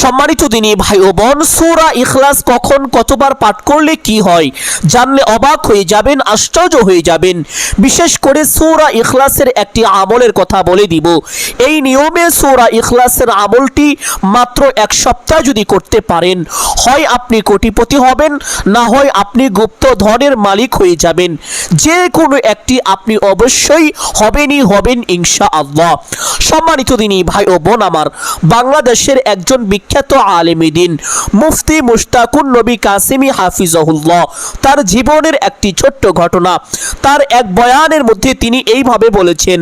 সম্মানিত দিনী ভাই ও বোন, সূরা ইখলাস কখন কতবার পাঠ করলে কি হয় জানলে অবাক হয়ে যাবেন, আশ্চর্য হয়ে যাবেন। বিশেষ করে সূরা ইখলাসের একটি আমলের কথা বলে দিব। এই নিয়মে সূরা ইখলাসের আমলটি মাত্র এক সপ্তাহ যদি করতে পারেন, হয় আপনি কোটিপতি হবেন, না হয় আপনি গুপ্ত ধনের মালিক হয়ে যাবেন। যে কোনো একটি আপনি অবশ্যই হবেন ইনশাআল্লাহ। সম্মানিত দিনী ভাই ও বোন আমার, বাংলাদেশের একজন বিখ্যাত আলেমে দ্বীন মুফতি মুশতাকুন নবী কাসেমী হাফিজাহুল্লাহ, তার জীবনের একটি ছোট্ট ঘটনা, তার এক বয়ানের মধ্যে তিনি এইভাবে বলেছেন,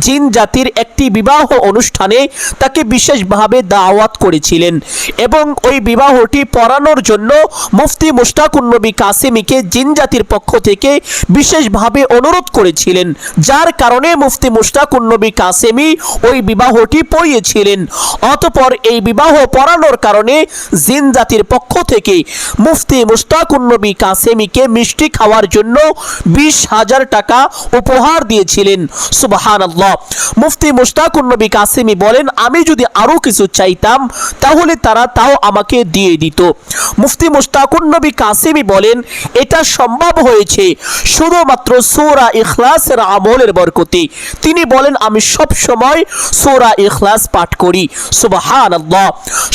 জিন জাতির একটি বিবাহ অনুষ্ঠানে তাকে বিশেষভাবে দাওয়াত করেছিলেন এবং ওই বিবাহটি পড়ানোর জন্য মুফতি মুশতাকুন নবী কাসেমীকে জিন জাতির পক্ষ থেকে বিশেষভাবে অনুরোধ করেছিলেন, যার কারণে মুফতি মুশতাকুন নবী কাসেমী ওই বিবাহটি পড়িয়েছিলেন। অতঃপর এই বিবাহ পড়ানোর কারণে জিন জাতির পক্ষ থেকে মুফতি মুশতাকুন নবী কাসেমীকে মিষ্টি খাওয়ার জন্য 20,000 টাকা উপহার দিয়েছিলেন। সুবহানাল্লাহ। মুফতি মুশতাকুন নবী কাসেমী বলেন, আমি যদি আরো কিছু চাইতাম তাহলে তারা তাও আমাকে দিয়ে দিত। মুফতি মুশতাকুন নবী কাসেমী বলেন, এটা সম্ভব হয়েছে শুধুমাত্র সূরা ইখলাসের আমলের বরকতে। তিনি বলেন, আমি সব সময় সূরা ইখলাস পাঠ করি। সুবহানাল্লাহ।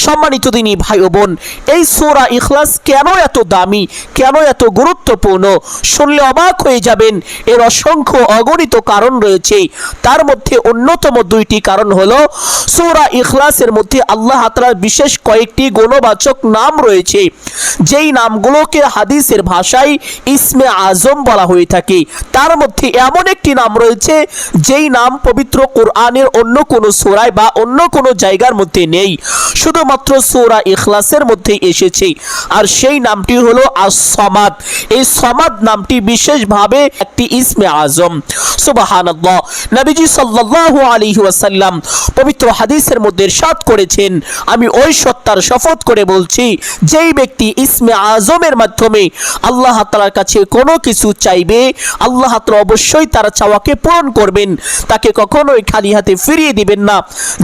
সম্মানিত দিনী ভাই ও বোন, এই সূরা ইখলাস কেন এত দামি, কেন এত গুরুত্বপূর্ণ শুনলে অবাক হয়ে যাবেন। এর অসংখ্য অগণিত কারণ রয়েছে। তার মধ্যে অন্যতম দুইটি কারণ হলো, সূরা ইখলাসের মধ্যে আল্লাহ তাআলার বিশেষ কয়েকটি গুণবাচক নাম রয়েছে, যেই নামগুলোকে হাদিসের ভাষায় ইসমে আজম বলা হয়ে থাকে। তার মধ্যে এমন একটি নাম রয়েছে যেই নাম পবিত্র কোরআনের অন্য কোনো সূরায় বা অন্য কোনো জায়গার মধ্যে নেই, শুধুমাত্র সূরা ইখলাসের মধ্যেই এসেছে, আর সেই নামটি হলো আস-সামাদ। এই সামাদ নামটি বিশেষভাবে একটি ইসমে আজম। সুবহানাল্লাহ। নবীজি সাল্লাল্লাহু আলাইহি ওয়াসাল্লাম পবিত্র হাদিসের মধ্যে ইরশাদ করেছেন, আমি ওই সত্তার শপথ করে বলছি, যেই ব্যক্তি ইসমে আজমের মাধ্যমে আল্লাহ তাআলার কাছে কোনো কিছু চাইবে, আল্লাহ তাআলা অবশ্যই তার চাওয়াকে পূরণ করবেন, তাকে কখনোই খালি হাতে ফিরিয়ে দিবেন না।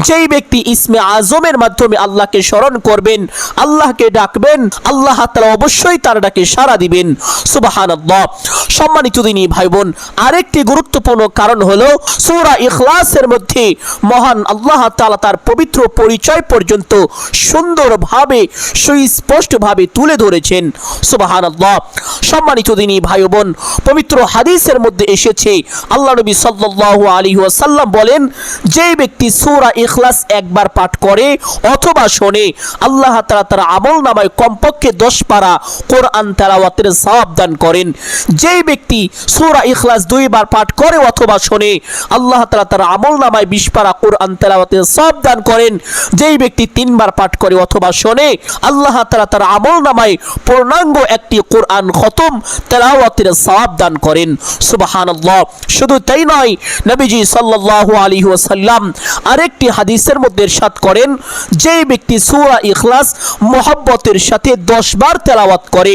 যেই ব্যক্তি ইসমে আজমের মাধ্যমে আল্লাহকে স্মরণ করবেন, আল্লাহকে ডাকবেন, আল্লাহ তাআলা অবশ্যই তার ডাকে সাড়া দিবেন। সুবহানাল্লাহ। সম্মানিত দিনী ভাই বোন, আরেকটি গুরুত্বপূর্ণ কারণ হলো, সূরা ইখলাসের মধ্যে মহান আল্লাহ তাআলা তার পবিত্র পরিচয় পর্যন্ত সুন্দরভাবে সুস্পষ্টভাবে তুলে ধরেছেন। সুবহানাল্লাহ। সম্মানিত দিনী ভাই বোন, পবিত্র হাদিসের মধ্যে এসেছে, আল্লাহ নবী সাল্লাল্লাহু আলাইহি ওয়াসাল্লাম বলেন, যে ব্যক্তি সূরা ইখলাস একবার পাঠ করে অথবা শোনে, আল্লাহ তাআলা তার আমলনামায় কমপক্ষে 10 পারা কোরআন তেলাওয়াতের সওয়াব দান করেন। যেই ব্যক্তি সূরা ইখলাস 2 বার পাঠ করে অথবা শোনে, আল্লাহ তাআলা তার আমলনামায় 20 পারা কোরআন তেলাওয়াতের সওয়াব দান করেন। যেই ব্যক্তি 3 বার পাঠ করে অথবা শোনে, আল্লাহ তাআলা তার আমলনামায় পূর্ণাঙ্গ একটি কোরআন খতম তেলাওয়াতের সওয়াব দান করেন। সুবহানাল্লাহ। শুধু তাই নয়, নবীজি সাল্লাল্লাহু আলাইহি ওয়াসাল্লাম আরেকটি হাদিসের মধ্যে ইরশাদ করেন, যেই ব্যক্তি সূরা ইখলাস মুহাব্বতের সাথে 10 বার তেলাওয়াত করে,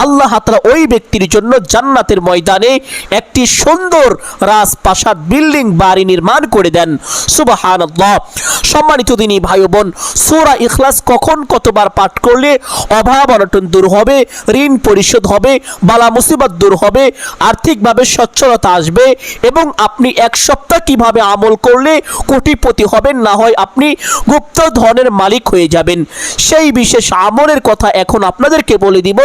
আল্লাহ তাআলা ওই ব্যক্তির জন্য জান্নাতের ময়দানে একটি সুন্দর রাজপ্রাসাদ বিল্ডিং বাড়ি নির্মাণ করে দেন। সুবহানাল্লাহ। সম্মানিত দিনী ভাই ও বোন, সূরা ইখলাস কখন কতবার পাঠ করলে অভাব অনটন দূর হবে, ঋণ পরিশোধ হবে, বালা মুসিবত দূর হবে, আর্থিকভাবে সচ্ছলতা আসবে, এবং আপনি এক সপ্তাহ কিভাবে আমল করলে কোটিপতি হবেন, না হয় আপনি গুপ্ত ধনের মালিক হয়ে যাবেন, সেই বিশেষ আমলের কথা এখন আপনাদেরকে বলে দিব।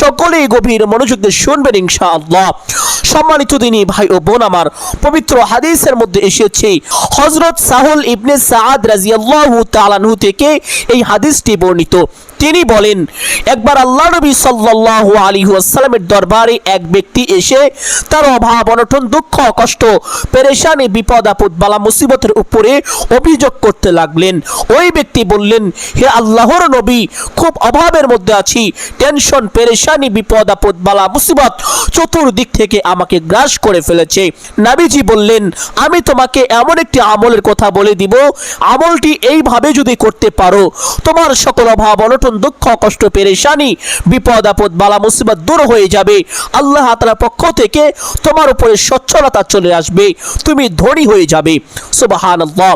সকলেই গভীর মনোযোগ দিয়ে শুনবেন ইনশাআল্লাহ। সম্মানিত দিনী ভাই ও বোন আমার, পবিত্র হাদিসের মধ্যে এসেছে, হযরত সাহুল ইবনে সাআদ রাদিয়াল্লাহু তাআলা আনহু থেকে এই হাদিসটি বর্ণিত। তিনি বলেন, একবার আল্লাহ নবী সাল্লাল্লাহু আলাইহি ওয়াসাল্লামের দরবারে এক ব্যক্তি এসে তার অভাব অনটন, দুঃখ কষ্ট, পেরেশানি, বিপদ আপদ, বালা মুসিবতের উপরে অভিযোগ করতে লাগলেন। ওই ব্যক্তি বললেন, হে আল্লাহর নবী, খুব অভাবের মধ্যে আছি, টেনশন, পেরেশানি, বিপদ আপদ, বালা মুসিবত চতুর্দিক থেকে আমাকে গ্রাস করে ফেলেছে। নবীজি বললেন, আমি তোমাকে এমন একটি আমলের কথা বলে দিব, আমলটি এইভাবে যদি করতে পারো, তোমার সকল অভাব অনটন অনটন দুঃখ কষ্ট পেরেশানি বিপদ আপদ বালা মুসিবত দূর হয়ে যাবে। আল্লাহ তাআলার পক্ষ থেকে তোমার উপরে সচ্ছলতা চলে আসবে, তুমি ধনী হয়ে যাবে। সুবহানাল্লাহ।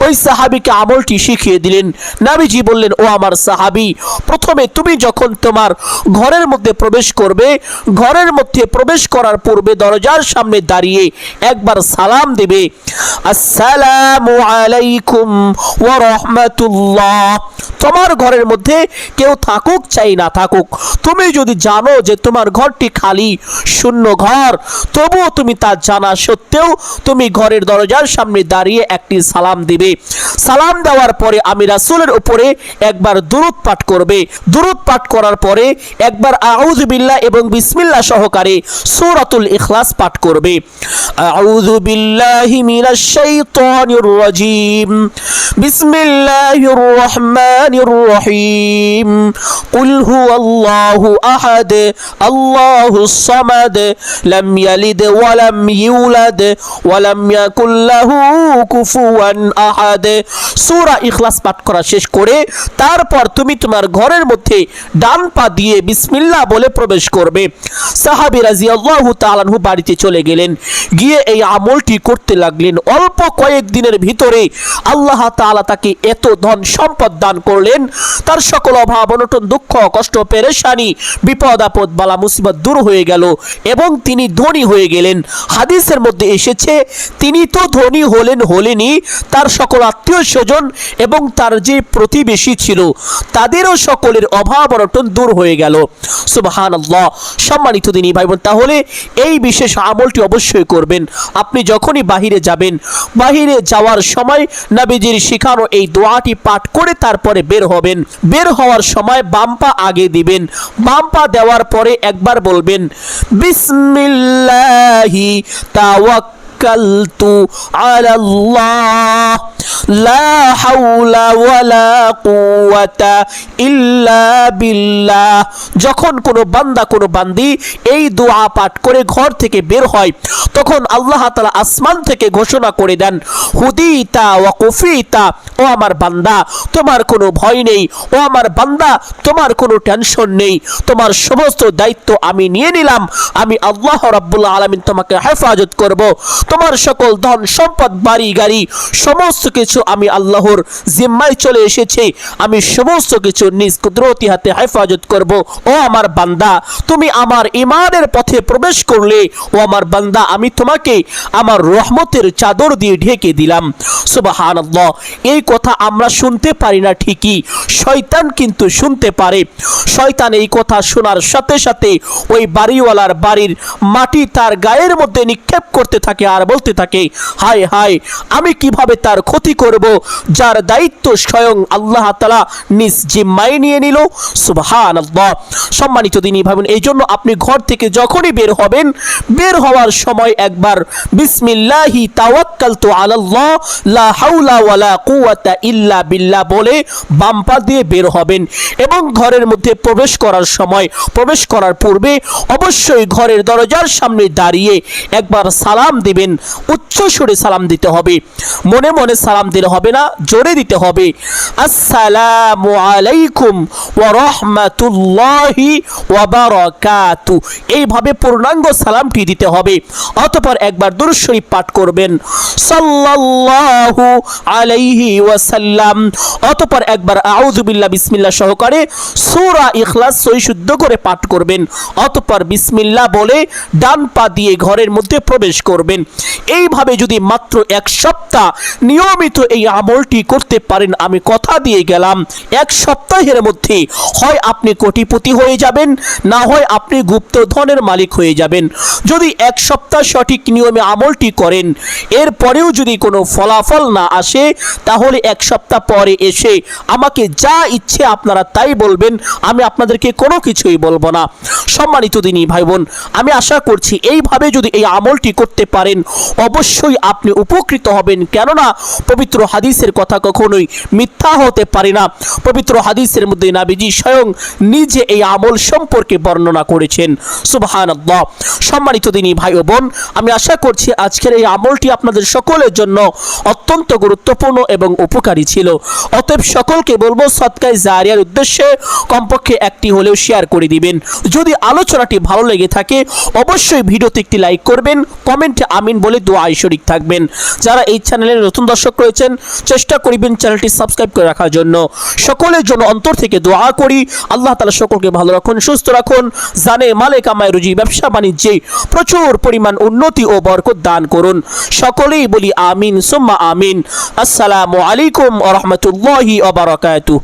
ওই সাহাবীকে আমলটি শিখিয়ে দিলেন। নবীজি বললেন, ও আমার সাহাবী, প্রথমে তুমি যখন তোমার ঘরের মধ্যে প্রবেশ করবে, ঘরের মধ্যে প্রবেশ করার পূর্বে দরজার সামনে দাঁড়িয়ে একবার সালাম দেবে, আসসালামু আলাইকুম ওয়া রাহমাতুল্লাহ। তোমার ঘরের মধ্যে কেউ থাকুক চাই না থাকুক, তুমি যদি জানো যে তোমার ঘরটি খালি শূন্য ঘর, তবুও তুমি তা জানা সত্ত্বেও তুমি ঘরের দরজার সামনে দাঁড়িয়ে একটি সালাম দিবে। সালাম দেওয়ার পরে আমি রাসূলের উপরে একবার দুরূদ পাঠ করবে। দুরূদ পাঠ করার পরে একবার আউযু বিল্লাহ এবং বিসমিল্লাহ সহকারে সূরাতুল ইখলাস পাঠ করবে। আউযু বিল্লাহি মিনাশ শাইতানির রাজীম, বিসমিল্লাহির রহমানির রহিম, কুল হুয়াল্লাহু আহাদ, আল্লাহুস সামাদ, লাম ইয়ালিদ ওয়া লাম ইউলাদ ওয়া লাম ইয়াকুল লাহু কুফুয়ান আহাদ। সূরা ইখলাস পাঠ করা শেষ করে তারপর তুমি তোমার ঘরের মধ্যে ডান পা দিয়ে বিসমিল্লাহ বলে প্রবেশ করবে। সাহাবী রাদিয়াল্লাহু তাআলা আনহু বাড়িতে চলে গেলেন, গিয়ে এই আমলটি করতে লাগলেন। অল্প কয়েক দিনের ভিতরে আল্লাহ তাআলা তাকে এত ধন সম্পদ দান করলেন, তার সকল অভাব অনটন দুঃখ কষ্ট পেরেশানি বিপদ আপদ বালা মুসিবত দূর হয়ে গেল এবং তিনি ধনী হয়ে গেলেন। হাদিসের মধ্যে এসেছে, তিনি তো ধনী হলেনই, তার সকল আত্মীয় স্বজন এবং তার যে প্রতিবেশী ছিল তাদেরও সকলের অভাব অনটন দূর হয়ে গেল। সুবহানাল্লাহ। সম্মানিত দিনী ভাই বোন, তাহলে এই বিশেষ আমলটি অবশ্যই করবেন। আপনি যখনই বাহিরে যাবেন, বাহিরে যাওয়ার সময় নবীজির শিখানো এই দোয়াটি পাঠ করে তারপরে বের হবেন। বের হওয়ার সময় বাম পা আগে দিবেন, বাম পা দেওয়ার পরে একবার বলবেন, বিসমিল্লাহি তাওয়াক্কালতু আলাল্লাহ, লা হাওলা ওয়ালা কুওয়াতা ইল্লা বিল্লাহ। যখন কোনো বান্দা কোনো বান্দি এই দোয়া পাঠ করে ঘর থেকে বের হয়, তখন আল্লাহ তাআলা আসমান থেকে ঘোষণা করে দেন, হুদিতা ওয়া কুফিতা, ও আমার বান্দা তোমার কোনো ভয় নেই, ও আমার বান্দা তোমার কোনো টেনশন নেই, তোমার সমস্ত দায়িত্ব আমি নিয়ে নিলাম, আমি আল্লাহ রাব্বুল আলামিন তোমাকে হেফাজত করব, তোমার সকল ধন সম্পদ বাড়ি গাড়ি সমস্ত কিছু আমি আল্লাহর জিম্মায় চলে এসেছে, আমি সমস্ত কিছু নিজ কুদরতি হাতে হেফাজত করব। ও আমার বান্দা তুমি আমার ঈমানের পথে প্রবেশ করলে, ও আমার বান্দা আমি তোমাকে আমার রহমতের চাদর দিয়ে ঢেকে দিলাম। সুবহানাল্লাহ। এই কথা আমরা শুনতে পারি না ঠিকই, শয়তান কিন্তু শুনতে পারে। শয়তান এই কথা শোনার সাথে সাথে ওই বাড়িওয়ালার বাড়ির মাটি তার গায়ের মধ্যে নিক্ষেপ করতে থাকে আর বলতে থাকে, হায় হায় আমি কিভাবে তার ক্ষতি করব যার দায়িত্ব স্বয়ং আল্লাহ তাআলা নিজ জিম্মায় নিয়ে নিল। সুবহানাল্লাহ। সম্মানিত দিনী ভাই বোন, এই জন্য আপনি ঘর থেকে যখনই বের হবেন, বের হওয়ার সময় একবার বিসমিল্লাহি তাওয়াক্কালতু আলাল্লাহ, লা হাওলা ওয়ালা কুওয়াতা ইল্লা বিল্লাহ বলে বাম পা দিয়ে বের হবেন। এবং ঘরের মধ্যে প্রবেশ করার সময়, প্রবেশ করার পূর্বে অবশ্যই ঘরের দরজার সামনে দাঁড়িয়ে একবার সালাম দিবেন। উচ্চ সুরে সালাম দিতে হবে, মনে মনে সালাম দিলে হবে না, জোরে দিতে হবে। আসসালামু আলাইকুম ওয়া রাহমাতুল্লাহি ওয়া বারাকাতু, এইভাবে পূর্ণাঙ্গ সালামটি দিতে হবে। অতঃপর একবার দুরূদ শরীফ পাঠ করবেন, সাল্লাল্লাহু আলাইহি ওয়াসাল্লাম। অতঃপর একবার আউযু বিল্লাহ বিসমিল্লাহ সহকারে সূরা ইখলাস সহি শুদ্ধ করে পাঠ করবেন। অতঃপর বিসমিল্লাহ বলে ডান পা দিয়ে ঘরের মধ্যে প্রবেশ করবেন। এইভাবে যদি মাত্র এক সপ্তাহ নিয়মিত এই আমলটি করতে পারেন, আমি কথা দিয়ে গেলাম এক সপ্তাহের মধ্যে হয় আপনি কোটিপতি হয়ে যাবেন, না হয় আপনি গুপ্তধনের মালিক হয়ে যাবেন। যদি এক সপ্তাহ সঠিক নিয়মে আমলটি করেন, এরপরেও যদি কোনো ফলাফল না আসে, তাহলে এক সপ্তাহ পরে এসে আমাকে যা ইচ্ছে আপনারা তাই বলবেন, আমি আপনাদেরকে কোনো কিছুই বলবো না। সম্মানিত দিনী ভাই বোন, আমি আশা করছি এইভাবে যদি এই আমলটি করতে পারেন, অবশ্যই আপনি উপকৃত হবেন। কেননা পবিত্র হাদিসের কথা কখনোই মিথ্যা হতে পারে না। পবিত্র হাদিসের মধ্যে নবীজি স্বয়ং নিজে এই আমল সম্পর্কে বর্ণনা করেছেন। সুবহানাল্লাহ। সম্মানিত দিনী ভাই ও বোন, আমি আশা করছি আজকের এই আমলটি আপনাদের সকলের জন্য অত্যন্ত গুরুত্বপূর্ণ এবং উপকারী ছিল। অতএব সকলকে বলবো সদকায়ে জারিয়ার উদ্দেশ্যে কমপক্ষে একটি হলেও শেয়ার করে দিবেন। যদি আলোচনাটি ভালো লেগে থাকে অবশ্যই ভিডিওতে একটি লাইক করবেন, কমেন্টে আমিন বলে দোয়ায় শরীক থাকবেন। যারা এই চ্যানেলের নতুন দর্শক রয়েছেন চেষ্টা করিবেন চ্যানেলটি সাবস্ক্রাইব করে রাখার জন্য। সকলের জন্য অন্তর থেকে দোয়া করি আল্লাহ তাআলা সকলকে ভালো রাখুন, সুস্থ রাখুন, জানে মালে কামায় রুজি ব্যবসা বাণিজ্যে প্রচুর পরিমাণ উন্নতি ও বরকত দান করুন। সকলেই বলি আমিন সুম্মা আমিন। আসসালামু আলাইকুম ওয়া রাহমাতুল্লাহি ওয়া বারাকাতুহু।